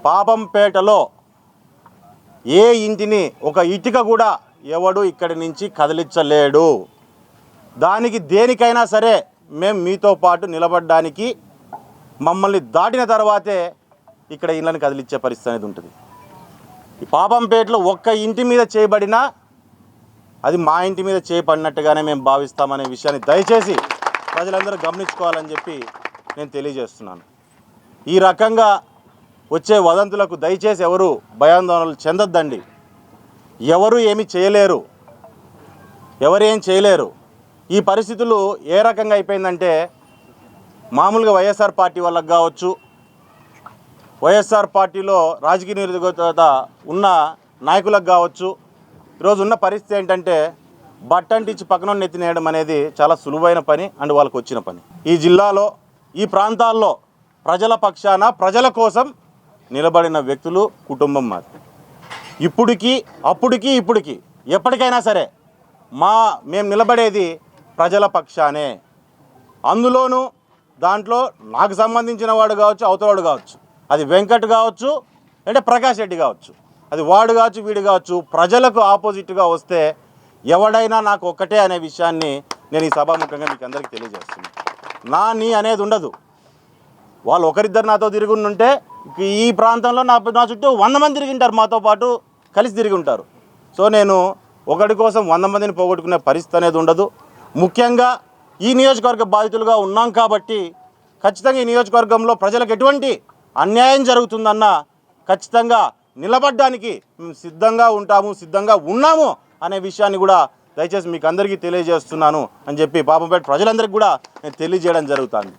పాపంపేటలో ఏ ఇంటిని ఒక ఇటుక కూడా ఎవడు ఇక్కడి నుంచి కదిలించలేడు. దానికి దేనికైనా సరే మేము మీతో పాటు నిలబడడానికి మమ్మల్ని దాటిన తర్వాతే ఇక్కడ ఇళ్ళని కదిలించే పరిస్థితి అనేది ఉంటుంది. ఈ పాపంపేటలో ఒక్క ఇంటి మీద చేయబడినా అది మా ఇంటి మీద చేయబడినట్టుగానే మేము భావిస్తామనే విషయాన్ని దయచేసి ప్రజలందరూ గమనించుకోవాలని చెప్పి నేను తెలియజేస్తున్నాను. ఈ రకంగా వచ్చే వదంతులకు దయచేసి ఎవరు భయాందోళనలు చెందొద్దండి. ఎవరు ఏమి చేయలేరు, ఎవరేం చేయలేరు. ఈ పరిస్థితులు ఏ రకంగా అయిపోయిందంటే మామూలుగా వైఎస్ఆర్ పార్టీ వాళ్ళకు కావచ్చు, వైఎస్ఆర్ పార్టీలో రాజకీయ నిరుద్యోగత ఉన్న నాయకులకు కావచ్చు, ఈరోజు ఉన్న పరిస్థితి ఏంటంటే బట్టంటిచ్చి పక్కన నెత్తినేయడం అనేది చాలా సులువైన పని అండ్ వాళ్ళకు వచ్చిన పని. ఈ జిల్లాలో ఈ ప్రాంతాల్లో ప్రజల పక్షాన ప్రజల కోసం నిలబడిన వ్యక్తులు కుటుంబం మాది. ఇప్పటికీ ఇప్పటికీ ఎప్పటికైనా సరే మేము నిలబడేది ప్రజల పక్షానే. అందులోనూ దాంట్లో నాకు సంబంధించిన వాడు కావచ్చు, అవతలవాడు కావచ్చు, అది వెంకట్ కావచ్చు అంటే ప్రకాష్ రెడ్డి కావచ్చు, అది వాడు కావచ్చు వీడు కావచ్చు, ప్రజలకు ఆపోజిట్గా వస్తే ఎవడైనా నాకు ఒక్కటే అనే విషయాన్ని నేను ఈ సభాముఖంగా మీకు అందరికీ తెలియజేస్తున్నాను. నీ అనేది ఉండదు. వాళ్ళు ఒకరిద్దరు నాతో తిరిగి ఉంటే ఈ ప్రాంతంలో నా చుట్టూ 100 మంది తిరిగింటారు, మాతో పాటు కలిసి తిరిగి ఉంటారు. సో నేను ఒకటి కోసం 100 మందిని పోగొట్టుకునే పరిస్థితి అనేది ఉండదు. ముఖ్యంగా ఈ నియోజకవర్గ బాధితులుగా ఉన్నాం కాబట్టి ఖచ్చితంగా ఈ నియోజకవర్గంలో ప్రజలకు ఎటువంటి అన్యాయం జరుగుతుందన్న ఖచ్చితంగా నిలబడడానికి మేము సిద్ధంగా ఉంటాము, సిద్ధంగా ఉన్నాము అనే విషయాన్ని కూడా దయచేసి మీకు అందరికీ తెలియజేస్తున్నాను అని చెప్పి పాపంపేట ప్రజలందరికీ కూడా నేను తెలియజేయడం జరుగుతుంది.